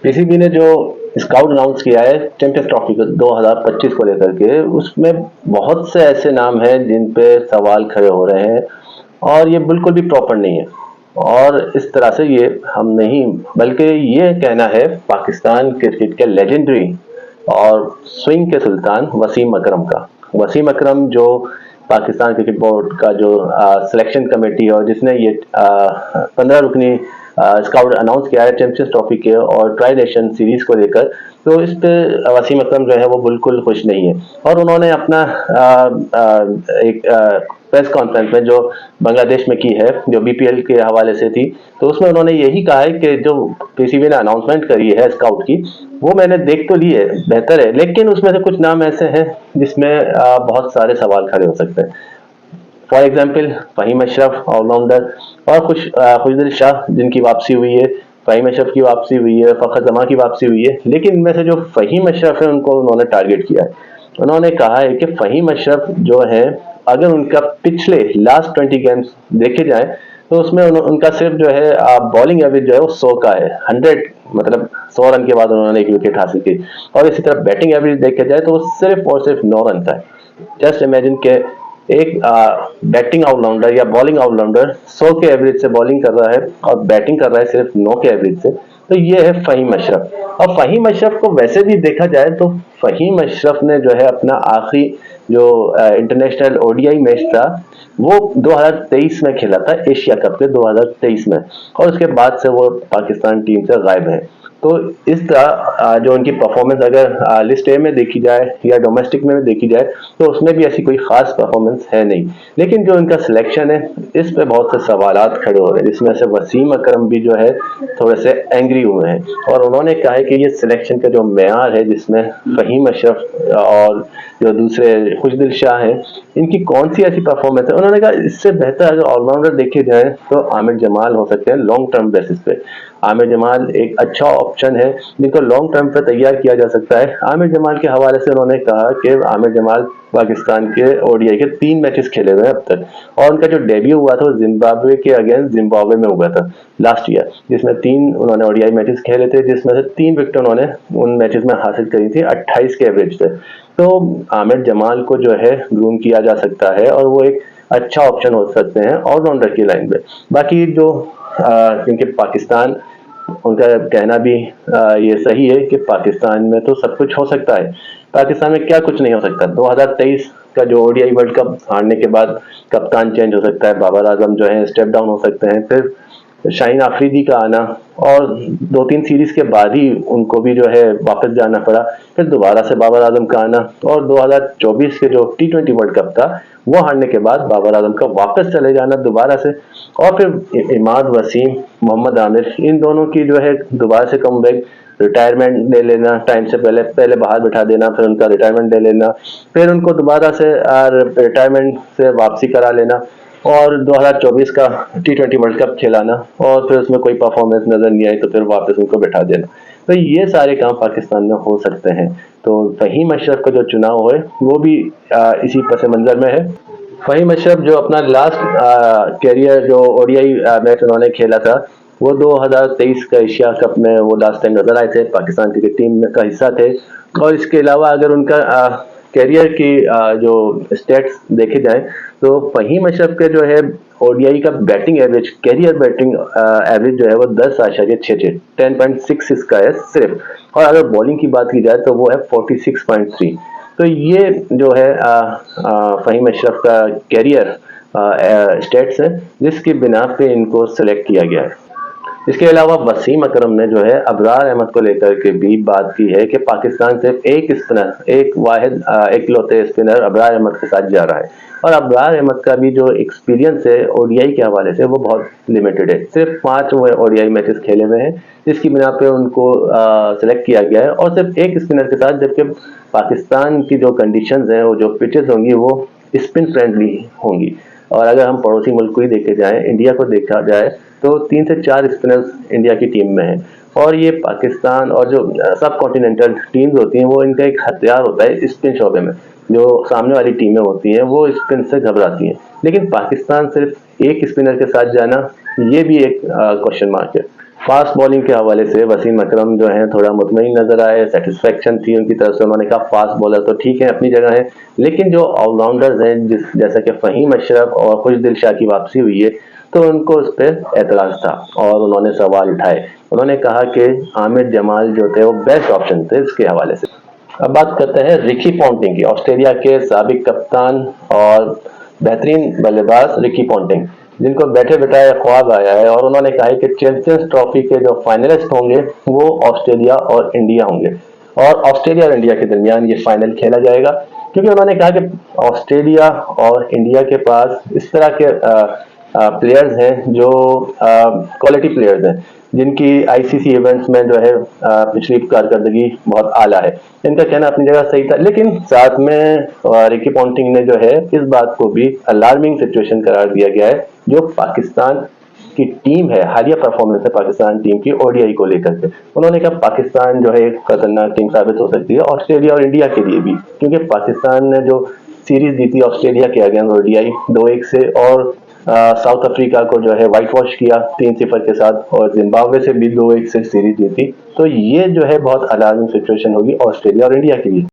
PCB ने जो scout announce किया है चैंपियंस ट्रॉफी को 2025 को लेकर के, उसमें बहुत से ऐसे नाम हैं जिन पे सवाल खड़े हो रहे हैं और ये बिल्कुल भी प्रॉपर नहीं है। और इस तरह से ये हम नहीं, बल्कि ये कहना है पाकिस्तान क्रिकेट के लेजेंडरी और स्विंग के सुल्तान वसीम अकरम का। वसीम अकरम जो पाकिस्तान क्रिकेट बोर्ड का जो सिलेक्शन कमेटी है और जिसने ये 15 रुकनी स्काउट अनाउंस किया है चैंपियंस ट्रॉफी के और ट्राई नेशन सीरीज को लेकर, तो इस पे वसीम अकरम जो है वो बिल्कुल खुश नहीं है। और उन्होंने अपना एक प्रेस कॉन्फ्रेंस में जो बांग्लादेश में की है, जो बीपीएल के हवाले से थी, तो उसमें उन्होंने यही कहा है कि जो पीसीबी ने अनाउंसमेंट करी है स्काउट की, वो मैंने देख तो ली है, बेहतर है, लेकिन उसमें से कुछ नाम ऐसे हैं जिसमें बहुत सारे सवाल खड़े हो सकते हैं। For example Fahim Ashraf allrounder, और खुशदिल शाह जिनकी वापसी हुई है, फ़हीम अशरफ की वापसी हुई है, फ़खर जमा की वापसी हुई है, लेकिन इनमें से जो फ़हीम अशरफ है उनको उन्होंने टारगेट किया है। उन्होंने कहा है कि फ़हीम अशरफ जो है, अगर उनका पिछले लास्ट 20 गेम्स देखे जाए तो उसमें उनका सिर्फ जो है बॉलिंग एवरेज जो है वो 100 का है, 100 मतलब 100 रन के बाद उन्होंने एक विकेट हासिल की। और इसी तरह बैटिंग एवरेज देखा जाए तो वो सिर्फ और सिर्फ 9 रन का है। जस्ट इमेजिन के एक बैटिंग ऑलराउंडर या बॉलिंग ऑलराउंडर 100 के एवरेज से बॉलिंग कर रहा है और बैटिंग कर रहा है सिर्फ 9 के एवरेज से, तो ये है फ़हीम अशरफ। और फ़हीम अशरफ को वैसे भी देखा जाए तो फ़हीम अशरफ ने जो है अपना आखिरी जो इंटरनेशनल ओडीआई मैच था वो 2023 में खेला था, एशिया कप के 2023 में, और उसके बाद से वो पाकिस्तान टीम से गायब है। तो इस तरह जो उनकी परफॉर्मेंस अगर लिस्ट ए में देखी जाए या डोमेस्टिक में देखी जाए तो उसमें भी ऐसी कोई खास परफॉर्मेंस है नहीं, लेकिन जो इनका सिलेक्शन है इस पे बहुत से सवालात खड़े हो रहे हैं, जिसमें से वसीम अकरम भी जो है थोड़े से एंग्री हुए हैं और उन्होंने कहा है कि ये सिलेक्शन का जो मेयार है जिसमें फ़हीम अशरफ और जो दूसरे खुशदिल शाह हैं, इनकी कौन सी ऐसी परफॉर्मेंस है, उन्होंने कहा इससे बेहतर अगर ऑलराउंडर देखे जाए तो आमिर जमाल हो सकते हैं लॉन्ग टर्म बेसिस पे। आमिर जमाल एक अच्छा ऑप्शन है जिनको लॉन्ग टर्म पे तैयार किया जा सकता है। आमिर जमाल के हवाले से उन्होंने कहा कि आमिर जमाल पाकिस्तान के ओडीआई के 3 मैचेस खेले हुए हैं अब तक, और उनका जो डेब्यू हुआ था वो जिम्बाब्वे के अगेंस्ट जिम्बाब्वे में हुआ था लास्ट ईयर, जिसमें 3 उन्होंने ओडीआई मैचेस खेले थे, जिसमें से 3 विकेट उन्होंने उन मैचेस में हासिल करी थी, 28 के एवरेज थे। तो आमिर जमाल को जो है ग्रूम किया जा सकता है और वो एक अच्छा ऑप्शन हो सकते हैं ऑलराउंडर की लाइन में। बाकी जो क्योंकि पाकिस्तान, उनका कहना भी ये सही है कि पाकिस्तान में तो सब कुछ हो सकता है, पाकिस्तान में क्या कुछ नहीं हो सकता। 2023 का जो ओडीआई वर्ल्ड कप हारने के बाद कप्तान चेंज हो सकता है, बाबर आजम जो है स्टेप डाउन हो सकते हैं, फिर शाहीन आफरीदी का आना, और 2-3 सीरीज के बाद ही उनको भी जो है वापस जाना पड़ा, फिर दोबारा से बाबर आजम का आना, और 2024 के जो टी20 वर्ल्ड कप था वो हारने के बाद बाबर आजम का वापस चले जाना दोबारा से, और फिर इमाद वसीम, मोहम्मद आमिर, इन दोनों की जो है दोबारा से कमबैक, रिटायरमेंट ले लेना टाइम से पहले पहले बाहर बिठा देना, फिर उनका रिटायरमेंट ले लेना, फिर उनको दोबारा से रिटायरमेंट से वापसी करा लेना, और 2024 का टी20 वर्ल्ड कप खिलाना, और फिर उसमें कोई परफॉर्मेंस नजर नहीं आई तो फिर वापस उनको बैठा देना। तो ये सारे काम पाकिस्तान में हो सकते हैं। तो फ़हीम अशरफ का जो चुनाव है वो भी इसी पस मंजर में है। फ़हीम अशरफ जो अपना लास्ट कैरियर जो ओडीआई मैच उन्होंने खेला था वो 2023 का एशिया कप में वो लास्ट टाइम नजर आए थे, पाकिस्तान क्रिकेट टीम का हिस्सा थे। और इसके अलावा अगर उनका कैरियर की जो स्टेट्स देखे जाए तो फ़हीम अशरफ के जो है ओडीआई का batting average, career batting average जो है वो 10.66, 10.66 का है सिर्फ, और अगर बॉलिंग की बात की जाए तो वो है 46.3। तो ये जो है फ़हीम अशरफ का कैरियर स्टेट्स है जिसकी बिना पे इनको सेलेक्ट किया गया है। इसके अलावा वसीम अकरम ने जो है अबरार अहमद को लेकर के भी बात की है कि पाकिस्तान सिर्फ एक स्पिनर, एक वाहिद इकलौते स्पिनर अबरार अहमद के साथ जा रहा है, और अबरार अहमद का भी जो एक्सपीरियंस है ओडीआई के हवाले से वो बहुत लिमिटेड है, सिर्फ 5 वो ओडीआई मैचेस खेले हुए हैं, जिसकी बिना पे उनको सेलेक्ट किया गया है, और सिर्फ एक स्पिनर के साथ, जबकि पाकिस्तान की जो कंडीशंस हैं, वो जो पिचेस होंगी वो स्पिन फ्रेंडली होंगी। और अगर हम पड़ोसी मुल्क को ही देखे जाए, इंडिया को देखा जाए, तो 3 से 4 स्पिनर्स इंडिया की टीम में हैं, और ये पाकिस्तान और जो सब कॉन्टिनेंटल टीम्स होती हैं वो इनका एक हथियार होता है स्पिन शौबे में। जो सामने वाली टीमें होती हैं वो स्पिन से घबराती हैं, लेकिन पाकिस्तान सिर्फ एक स्पिनर के साथ जाना, ये भी एक क्वेश्चन मार्क है। फास्ट बॉलिंग के हवाले से वसीम अकरम जो है थोड़ा मुतमईन नजर आए, सेटिस्फेक्शन थी उनकी तरफ से। उन्होंने कहा फास्ट बॉलर तो ठीक है, अपनी जगह है, लेकिन जो ऑलराउंडर्स हैं जैसा कि फ़हीम अशरफ और खुशदिल शाह की वापसी हुई है, तो उनको उस पर एतराज़ था और उन्होंने सवाल उठाए। उन्होंने कहा कि आमिर जमाल जो थे वो बेस्ट ऑप्शन थे इसके हवाले से। अब बात करते हैं रिकी पॉन्टिंग की, ऑस्ट्रेलिया के साबिक कप्तान और बेहतरीन बल्लेबाज रिकी पॉन्टिंग, जिनको बैठे बिठाए ख्वाब आया है और उन्होंने कहा है कि चैंपियंस ट्रॉफी के जो फाइनलिस्ट होंगे वो ऑस्ट्रेलिया और इंडिया होंगे, और ऑस्ट्रेलिया और इंडिया के दरमियान ये फाइनल खेला जाएगा। क्योंकि उन्होंने कहा कि ऑस्ट्रेलिया और इंडिया के पास इस तरह के प्लेयर्स हैं जो क्वालिटी प्लेयर्स हैं, जिनकी आईसीसी इवेंट्स में जो है पिछली कारकर्दगी बहुत आला है। इनका कहना अपनी जगह सही था, लेकिन साथ में रिकी पॉन्टिंग ने जो है इस बात को भी अलार्मिंग सिचुएशन करार दिया गया है जो पाकिस्तान की टीम है, हालिया परफॉर्मेंस है पाकिस्तान टीम की ओडीआई को लेकर के। उन्होंने कहा पाकिस्तान जो है एक खतरनाक टीम साबित हो सकती है ऑस्ट्रेलिया और इंडिया के लिए भी, क्योंकि पाकिस्तान ने जो सीरीज जीती ऑस्ट्रेलिया के अगेंस्ट ओडीआई 2-1 से, और साउथ अफ्रीका को जो है व्हाइट वॉश किया 3-0 के साथ, और जिम्बाब्वे से भी 2-1 से सीरीज जीती। तो ये जो है बहुत अलार्मिंग सिचुएशन होगी ऑस्ट्रेलिया और इंडिया के लिए।